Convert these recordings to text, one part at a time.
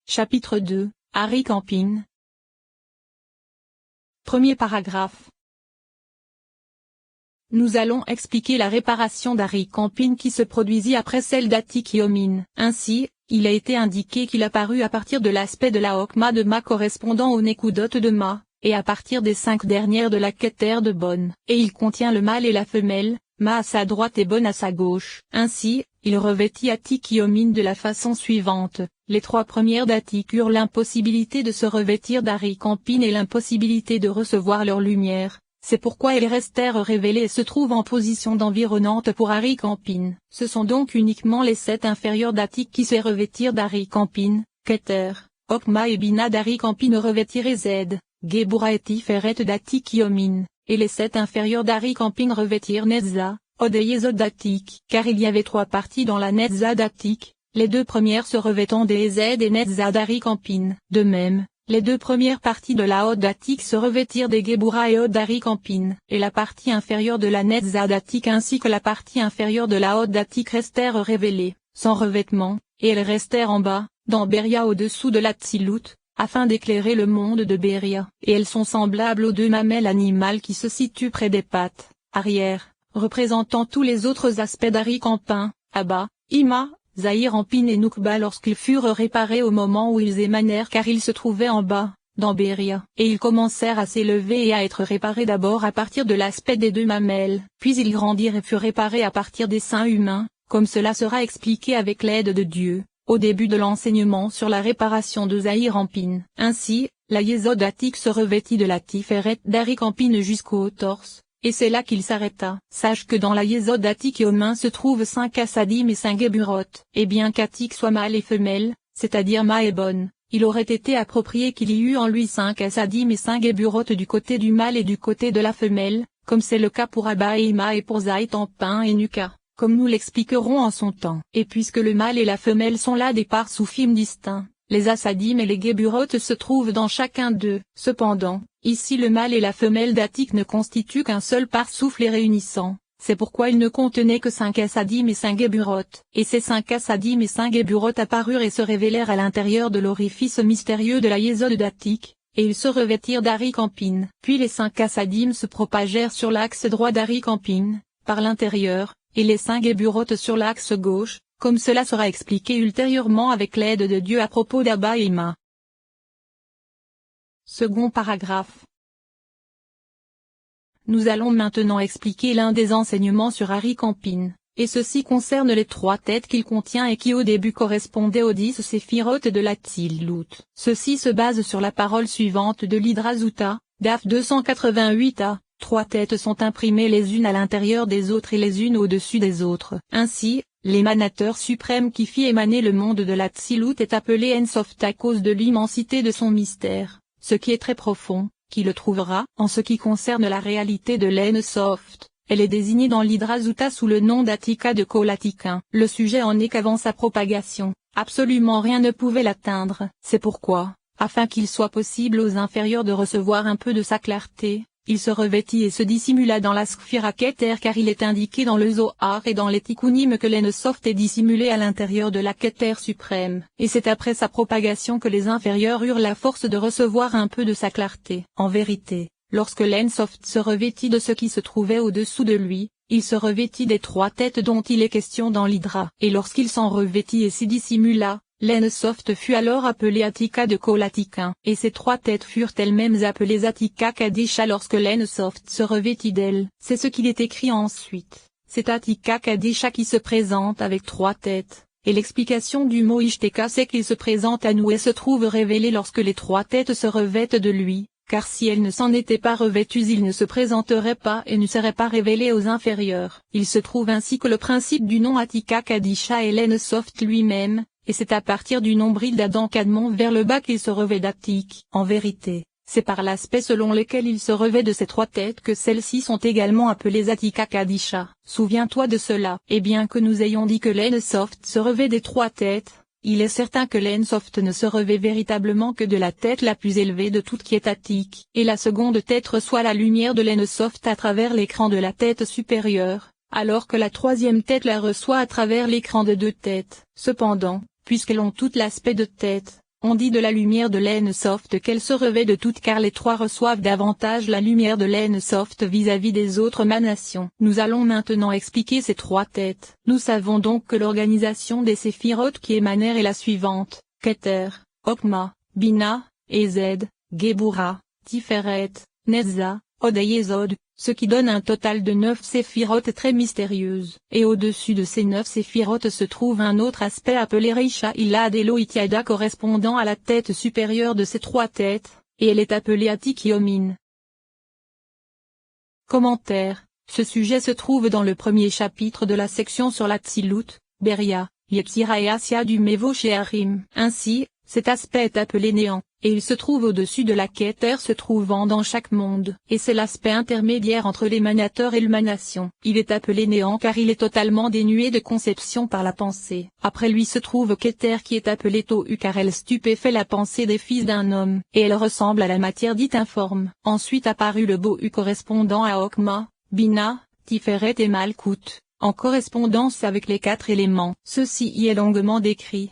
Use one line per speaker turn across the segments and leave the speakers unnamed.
Chapitre 2, Harry Campin. Premier paragraphe. Nous allons expliquer la réparation d'Harry Campin qui se produisit après celle d'Attic-Yomin. Ainsi, il a été indiqué qu'il apparut à partir de l'aspect de la Hokma de Ma correspondant au Nekudot de Ma, et à partir des 5 dernières de la Keter de Bon. Et il contient le mâle et la femelle, Ma à sa droite et Bon à sa gauche. Ainsi, il revêtit Attic-Yomin de la façon suivante. Les 3 premières d'Attic eurent l'impossibilité de se revêtir d'Harry Campin et l'impossibilité de recevoir leur lumière. C'est pourquoi elles restèrent révélées et se trouvent en position d'environnante pour Harry Campin. Ce sont donc uniquement les 7 inférieurs d'Attic qui se revêtirent d'Harry Campin, Keter, Hokma et Bina d'Harry Campin revêtirent Z, Gebura et Tiferet d'Attic-Yomin, et les 7 inférieurs d'Harry Campin revêtirent Netza, Od et Yesod d'Attic. Car il y avait 3 parties dans la Netza d'Attic, les 2 premières se revêtant des Z et Netza d'Harry Campin. De même, les 2 premières parties de la Od d'Attic se revêtirent des Gebura et Od d'Harry Campin. Et la partie inférieure de la Netza d'Attic ainsi que la partie inférieure de la Od d'Attic restèrent révélées, sans revêtement, et elles restèrent en bas, dans Beria au-dessous de l'Atzilut, afin d'éclairer le monde de Beria. Et elles sont semblables aux 2 mamelles animales qui se situent près des pattes arrière, représentant tous les autres aspects d'Harry Campin, Abba, Ima, Zahir Ampin et Nukba lorsqu'ils furent réparés au moment où ils émanèrent car ils se trouvaient en bas, dans Beria. Et ils commencèrent à s'élever et à être réparés d'abord à partir de l'aspect des 2 mamelles, puis ils grandirent et furent réparés à partir des seins humains, comme cela sera expliqué avec l'aide de Dieu, au début de l'enseignement sur la réparation de Zahir Ampin. Ainsi, la Yesod d'Attic se revêtit de la Tiferet d'Harry Campin jusqu'au torse. Et c'est là qu'il s'arrêta. Sache que dans la Yesod d'Attic-Yomin se trouvent 5 Assadim et 5 Geburot. Et bien qu'Attic soit mâle et femelle, c'est-à-dire Ma et Bon, il aurait été approprié qu'il y eût en lui 5 Assadim et 5 Geburot du côté du mâle et du côté de la femelle, comme c'est le cas pour Abba et Ima et pour Zahir Ampin et Nuka, comme nous l'expliquerons en son temps. Et puisque le mâle et la femelle sont là des parts soufim distincts, les Assadim et les Geburot se trouvent dans chacun d'eux. Cependant, ici le mâle et la femelle d'Attic ne constituent qu'un seul par-souffle les réunissant, c'est pourquoi ils ne contenaient que 5 Assadim et 5 Geburot. Et ces 5 Assadim et 5 Geburot apparurent et se révélèrent à l'intérieur de l'orifice mystérieux de la Yesod d'Attic, et ils se revêtirent d'Harry Campin. Puis les 5 Assadim se propagèrent sur l'axe droit d'Harry Campin, par l'intérieur, et les 5 Geburot sur l'axe gauche, comme cela sera expliqué ultérieurement avec l'aide de Dieu à propos d'Abba et Ima. Second paragraphe. Nous allons maintenant expliquer l'un des enseignements sur Harry Campin, et ceci concerne les 3 têtes qu'il contient et qui au début correspondaient aux 10 séphirotes de l'Atzilut. Ceci se base sur la parole suivante de l'Hydrazuta, Daf 288a, 3 têtes sont imprimées les unes à l'intérieur des autres et les unes au-dessus des autres. Ainsi, l'émanateur suprême qui fit émaner le monde de l'Atzilut est appelé En-Soft à cause de l'immensité de son mystère, ce qui est très profond. Qui le trouvera. En ce qui concerne la réalité de l'En-Soft, elle est désignée dans l'Hydrazuta sous le nom d'Attika de Kolatikin. Le sujet en est qu'avant sa propagation, absolument rien ne pouvait l'atteindre. C'est pourquoi, afin qu'il soit possible aux inférieurs de recevoir un peu de sa clarté, il se revêtit et se dissimula dans la Sphira Keter car il est indiqué dans le Zohar et dans les Tikkunim que l'En-Soft est dissimulé à l'intérieur de la Keter suprême. Et c'est après sa propagation que les inférieurs eurent la force de recevoir un peu de sa clarté. En vérité, lorsque l'En-Soft se revêtit de ce qui se trouvait au-dessous de lui, il se revêtit des 3 têtes dont il est question dans l'Hydra. Et lorsqu'il s'en revêtit et s'y dissimula, l'En-Soft fut alors appelé Attika de Kolatikin. Et ces 3 têtes furent elles-mêmes appelées Attika Kadisha lorsque l'En-Soft se revêtit d'elles. C'est ce qu'il est écrit ensuite. C'est Attika Kadisha qui se présente avec 3 têtes. Et l'explication du mot Ishteka c'est qu'il se présente à nous et se trouve révélé lorsque les 3 têtes se revêtent de lui. Car si elles ne s'en étaient pas revêtues il ne se présenterait pas et ne serait pas révélé aux inférieurs. Il se trouve ainsi que le principe du nom Attika Kadisha est l'En-Soft lui-même, et c'est à partir du nombril d'Adam Kadmon vers le bas qu'il se revêt d'Attic. En vérité, c'est par l'aspect selon lequel il se revêt de ces 3 têtes que celles-ci sont également appelées Attika Kadisha. Souviens-toi de cela. Et bien que nous ayons dit que l'En-Soft se revêt des 3 têtes, il est certain que l'En-Soft ne se revêt véritablement que de la tête la plus élevée de toutes qui est Attic, et la seconde tête reçoit la lumière de l'En-Soft à travers l'écran de la tête supérieure, alors que la 3e tête la reçoit à travers l'écran de 2 têtes. Cependant, puisqu'elles ont toutes l'aspect de tête, On dit de la lumière de l'Ensoft qu'elle se revêt de toutes car les trois reçoivent davantage la lumière de l'Ensoft vis-à-vis des autres manations. Nous allons maintenant expliquer ces trois têtes. Nous savons donc que l'organisation des séphirotes qui émanèrent est la suivante: Keter, Okma, Bina, Ezed, Gebura, Tiferet, Nezza, Od et Yesod, ce qui donne un total de 9 séphirotes très mystérieuses. Et au-dessus de ces 9 séphirotes se trouve un autre aspect appelé Reisha Ilad Elohitiada correspondant à la tête supérieure de ces trois têtes, et elle est appelée Atik-Yomin. Commentaire. Ce sujet se trouve dans le premier chapitre de la section sur la Tzilut, Beria, Yetzira et Asya du Mevo Shearim. Ainsi, cet aspect est appelé néant, et il se trouve au-dessus de la Keter se trouvant dans chaque monde. Et c'est l'aspect intermédiaire entre l'émanateur et l'émanation. Il est appelé néant car il est totalement dénué de conception par la pensée. Après lui se trouve Keter qui est appelée Tohu car elle stupéfait la pensée des fils d'un homme, et elle ressemble à la matière dite informe. Ensuite apparut le Bohu correspondant à Okma, Bina, Tiferet et Malkout, en correspondance avec les 4 éléments. Ceci y est longuement décrit.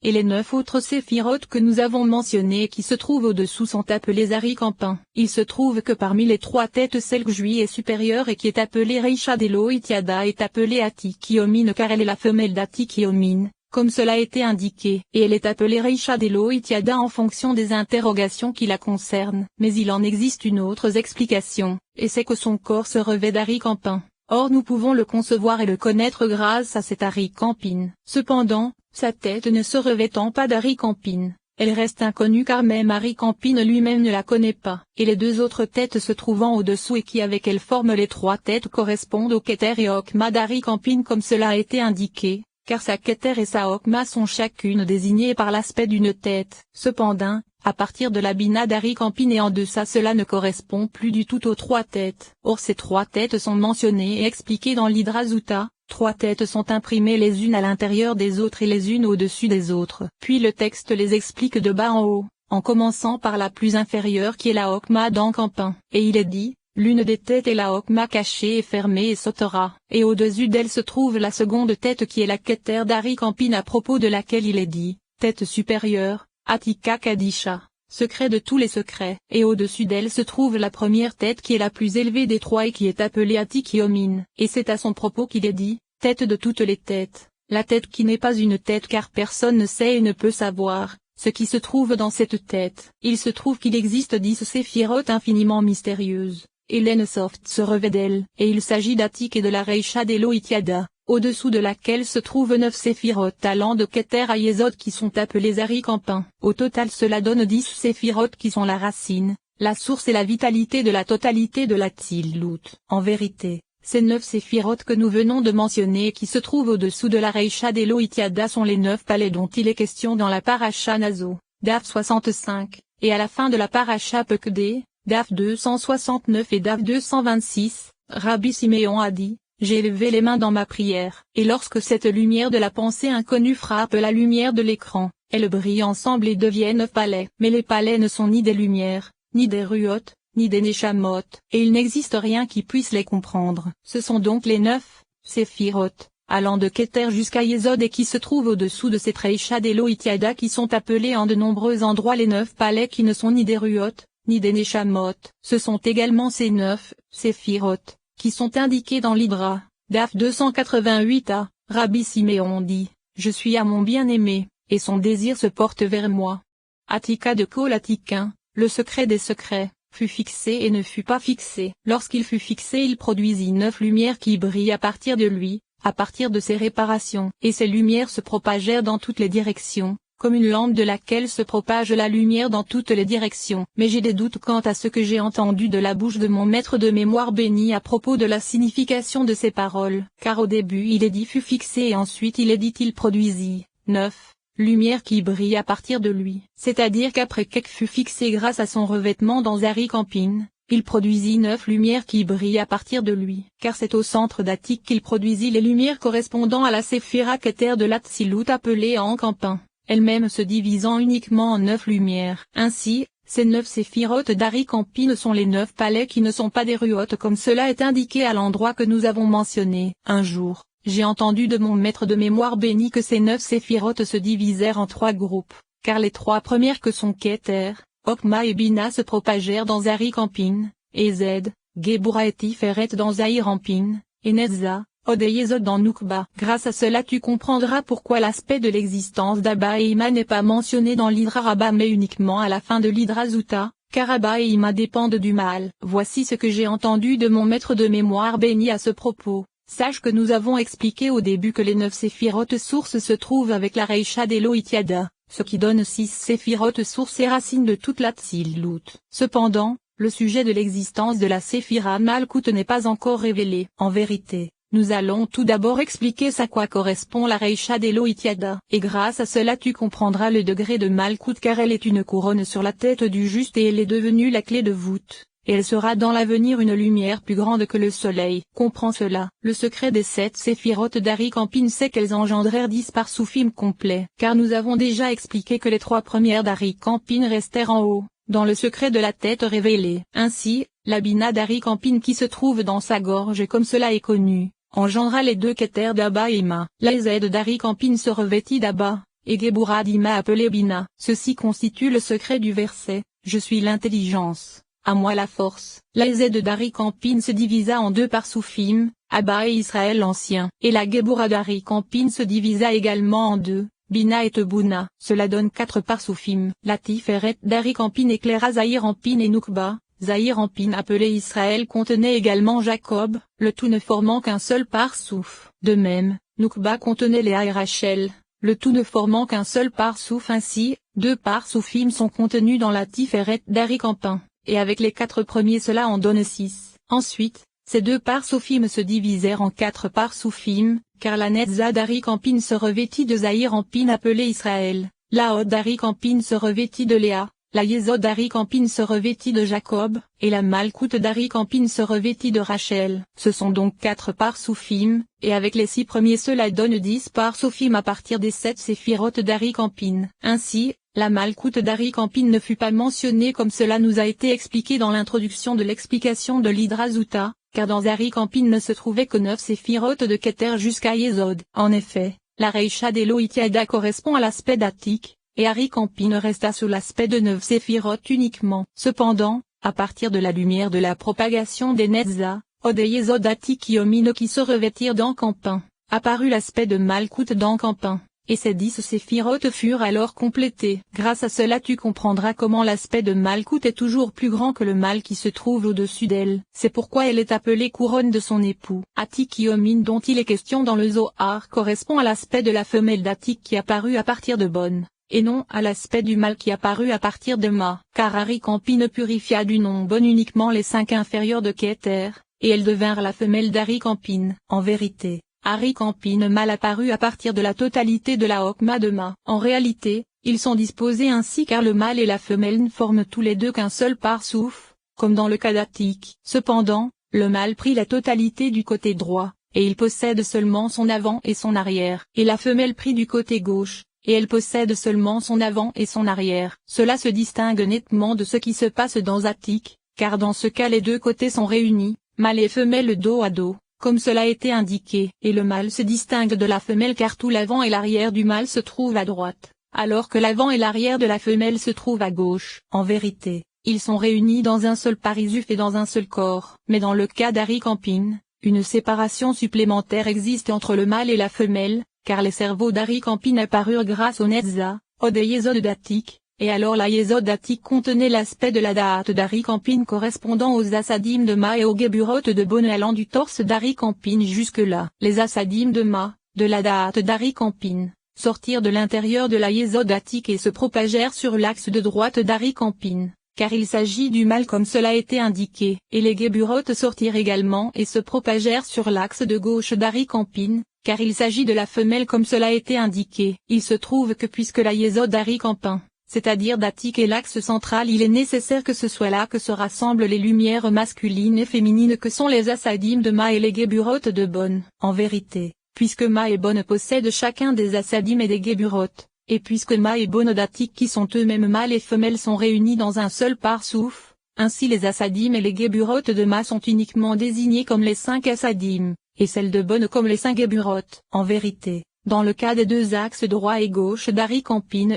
Et les 9 autres séphirotes que nous avons mentionnés qui se trouvent au-dessous sont appelés Arikampin. Il se trouve que parmi les 3 têtes celle que Jui est supérieure et qui est appelée Reisha d'Elohitiada est appelée Atik-Yomin car elle est la femelle d'Atik-Yomin, comme cela a été indiqué. Et elle est appelée Reisha d'Elohitiada en fonction des interrogations qui la concernent. Mais il en existe une autre explication, et c'est que son corps se revêt d'Arikampin. Or nous pouvons le concevoir et le connaître grâce à cet Arikampin. Cependant, sa tête ne se revêtant pas d'Arikampin, elle reste inconnue car même Arikampin lui-même ne la connaît pas. Et les 2 autres têtes se trouvant au-dessous et qui avec elles forment les 3 têtes correspondent au Keter et Okma d'Arikampin comme cela a été indiqué, car sa Keter et sa Okma sont chacune désignées par l'aspect d'une tête. Cependant, à partir de la Bina d'Arikampin et en deçà cela ne correspond plus du tout aux 3 têtes. Or ces 3 têtes sont mentionnées et expliquées dans l'Hydrazuta. 3 têtes sont imprimées les unes à l'intérieur des autres et les unes au-dessus des autres. Puis le texte les explique de bas en haut, en commençant par la plus inférieure qui est la Okma d'Ankampin. Et il est dit, l'une des têtes est la Okma cachée et fermée et sautera. Et au-dessus d'elle se trouve la seconde tête qui est la Keter d'Arikampin à propos de laquelle il est dit, tête supérieure, Atika Kadisha, secret de tous les secrets. Et au-dessus d'elle se trouve la première tête qui est la plus élevée des 3 et qui est appelée Atik-Yomin. Et c'est à son propos qu'il est dit, tête de toutes les têtes, la tête qui n'est pas une tête car personne ne sait et ne peut savoir, ce qui se trouve dans cette tête. Il se trouve qu'il existe 10 séphirotes infiniment mystérieuses, et l'Ensoft se revêt d'elle, et il s'agit d'Atik et de la Reisha d'Elohitiada, au-dessous de laquelle se trouvent 9 séphirotes allant de Keter à Yesod qui sont appelés Arikampin. Au total cela donne 10 séphirotes qui sont la racine, la source et la vitalité de la totalité de la Tzilut. En vérité, ces 9 séphirotes que nous venons de mentionner et qui se trouvent au-dessous de la Reisha d'Elohitiada sont les 9 palais dont il est question dans la Parasha Naso, Daf 65, et à la fin de la Parasha Pekdé, Daf 269 et Daf 226, Rabbi Siméon a dit, j'ai levé les mains dans ma prière. Et lorsque cette lumière de la pensée inconnue frappe la lumière de l'écran, elles brillent ensemble et deviennent 9 palais. Mais les palais ne sont ni des lumières, ni des ruotes, ni des Neshamot, et il n'existe rien qui puisse les comprendre. Ce sont donc les 9 séphirotes, allant de Keter jusqu'à Yesod et qui se trouvent au-dessous de cette Reisha d'Elohitiada qui sont appelés en de nombreux endroits les 9 palais qui ne sont ni des ruotes, ni des Neshamot. Ce sont également ces 9 séphirotes, qui sont indiqués dans l'Hydra, Daf 288a, Rabbi Siméon dit, je suis à mon bien-aimé, et son désir se porte vers moi. Atika de Kol Atikin, le secret des secrets, fut fixé et ne fut pas fixé. Lorsqu'il fut fixé il produisit 9 lumières qui brillent à partir de lui, à partir de ses réparations. Et ces lumières se propagèrent dans toutes les directions, comme une lampe de laquelle se propage la lumière dans toutes les directions. Mais j'ai des doutes quant à ce que j'ai entendu de la bouche de mon maître de mémoire béni à propos de la signification de ces paroles. Car au début il est dit fut fixé et ensuite il est dit il produisit 9 lumière qui brille à partir de lui. C'est-à-dire qu'après Kek fut fixé grâce à son revêtement dans Arikampin, il produisit 9 lumières qui brillent à partir de lui. Car c'est au centre d'Atik qu'il produisit les lumières correspondant à la Séphira Keter de l'Atsilut appelée Ankampin, elle-même se divisant uniquement en 9 lumières. Ainsi, ces 9 séphirotes d'Arikampin sont les 9 palais qui ne sont pas des ruotes comme cela est indiqué à l'endroit que nous avons mentionné. Un jour, j'ai entendu de mon maître de mémoire béni que ces 9 séphirotes se divisèrent en 3 groupes, car les 3 premières que sont Keter, Okma et Bina se propagèrent dans Ari-Campin, et Z, Gebura et Tiferet dans Zahir-Ampin, et Netza, Od et Yesod dans Noukba. Grâce à cela tu comprendras pourquoi l'aspect de l'existence d'Abba et Ima n'est pas mentionné dans l'Hydra Rabba mais uniquement à la fin de l'Hydra Zuta, car Abba et Ima dépendent du mal. Voici ce que j'ai entendu de mon maître de mémoire béni à ce propos. Sache que nous avons expliqué au début que les 9 séphirotes sources se trouvent avec la Reisha d'Elohitiada, ce qui donne 6 séphirotes sources et racines de toute la Tzilut. Cependant, le sujet de l'existence de la Séphira Malkout n'est pas encore révélé. En vérité, nous allons tout d'abord expliquer à quoi correspond la Reisha d'Elohitiada. Et grâce à cela tu comprendras le degré de Malkout car elle est une couronne sur la tête du juste et elle est devenue la clé de voûte. Et elle sera dans l'avenir une lumière plus grande que le soleil. Comprends cela. Le secret des 7 séphirotes d'Ari-Campin c'est qu'elles engendrèrent 10 parsoufim complets. Car nous avons déjà expliqué que les 3 premières d'Ari-Campin restèrent en haut, dans le secret de la tête révélée. Ainsi, la Bina d'Ari-Campin qui se trouve dans sa gorge comme cela est connu, engendra les 2 Keter d'Abba et Ima. La Z d'Ari-Campin se revêtit d'Abba, et Gebura d'Ima appelée Bina. Ceci constitue le secret du verset, je suis l'intelligence. À moi la force. La Z d'Ari-Campin se divisa en 2 parsoufim, Abba et Israël ancien. Et la Gebura d'Ari-Campin se divisa également en 2, Bina et Tebouna. Cela donne 4 parsoufim. La Tiferet d'Ari-Campin éclaira Zahir-Ampin et Noukba. Zahir-Ampin appelé Israël contenait également Jacob, le tout ne formant qu'un seul parsouf. De même, Noukba contenait Léa et Rachel, le tout ne formant qu'un seul parsouf. Ainsi, 2 parsoufim sont contenus dans la Tiferet d'Ari-Campin. Et avec les 4 premiers cela en donne 6. Ensuite, ces 2 parsoufim se divisèrent en 4 parsoufim, car la Netza d'Ari-Campin se revêtit de Zahir-Ampin appelé Israël, la Od d'Ari-Campin se revêtit de Léa, la Yesod d'Ari-Campin se revêtit de Jacob, et la Malkout d'Ari-Campin se revêtit de Rachel. Ce sont donc 4 parsoufim, et avec les 6 premiers cela donne 10 parsoufim à partir des 7 séphirotes d'Ari-Campin. Ainsi, la Malkout d'Ari-Campin ne fut pas mentionnée comme cela nous a été expliqué dans l'introduction de l'explication de l'Hydra Zuta, car dans Ari-Campin ne se trouvait que 9 séphirotes de Keter jusqu'à Yesod. En effet, la Reisha d'Elohitiada correspond à l'aspect d'Atik, et Ari-Campin resta sous l'aspect de 9 séphirotes uniquement. Cependant, à partir de la lumière de la propagation des Netza, Od et Yesod Atik Yomino qui se revêtirent d'Ancampin, apparut l'aspect de Malkout d'Ancampin. Et ces 10 séphirotes furent alors complétés. Grâce à cela tu comprendras comment l'aspect de Malkout est toujours plus grand que le mal qui se trouve au-dessus d'elle. C'est pourquoi elle est appelée couronne de son époux. Atik Yomin dont il est question dans le Zohar correspond à l'aspect de la femelle d'Atik qui apparut à partir de Bon, et non à l'aspect du mal qui apparut à partir de Ma. Car Ari-Campin purifia du nom Bon uniquement les 5 inférieurs de Keter, et elles devinrent la femelle d'Ari-Campin. En vérité, Ari-Campin mal apparut à partir de la totalité de la Okma de Ma. En réalité, ils sont disposés ainsi car le mâle et la femelle ne forment tous les deux qu'un seul parsouf, comme dans le cas d'Atik. Cependant, le mâle prit la totalité du côté droit, et il possède seulement son avant et son arrière. Et la femelle prit du côté gauche, et elle possède seulement son avant et son arrière. Cela se distingue nettement de ce qui se passe dans Atik, car dans ce cas les 2 côtés sont réunis, mâle et femelle dos à dos, comme cela a été indiqué. Et le mâle se distingue de la femelle car tout l'avant et l'arrière du mâle se trouvent à droite, alors que l'avant et l'arrière de la femelle se trouvent à gauche. En vérité, ils sont réunis dans un seul parisuf et dans un seul corps. Mais dans le cas d'Ari-Campin, une séparation supplémentaire existe entre le mâle et la femelle, car les cerveaux d'Ari-Campin apparurent grâce au Netza, Od et Yesod d'Atik, et alors la Yesod d'Atik contenait l'aspect de la Da'at d'Ari-Campin correspondant aux Assadim de Ma et aux Geburot de Bon allant du torse d'Ari-Campin jusque-là. Les Assadim de Ma, de la Da'at d'Ari-Campin, sortirent de l'intérieur de la Yesod d'Atik et se propagèrent sur l'axe de droite d'Ari-Campin, car il s'agit du mal comme cela a été indiqué. Et les Geburot sortirent également et se propagèrent sur l'axe de gauche d'Ari-Campin, car il s'agit de la femelle comme cela a été indiqué. Il se trouve que puisque la Yesod d'Ari-Campin, c'est-à-dire d'Atik est l'axe central, il est nécessaire que ce soit là que se rassemblent les lumières masculines et féminines que sont les Assadim de Ma et les Geburot de Bon. En vérité, puisque Ma et Bon possèdent chacun des Assadim et des Geburot, et puisque Ma et Bon d'Atik qui sont eux-mêmes mâles et femelles sont réunis dans un seul parsouf, ainsi les Assadim et les Geburot de Ma sont uniquement désignés comme les 5 Assadim. et celle de Bonne comme les Saint-Geburoth. En vérité, dans le cas des deux axes droit et gauche d'Harry Campin,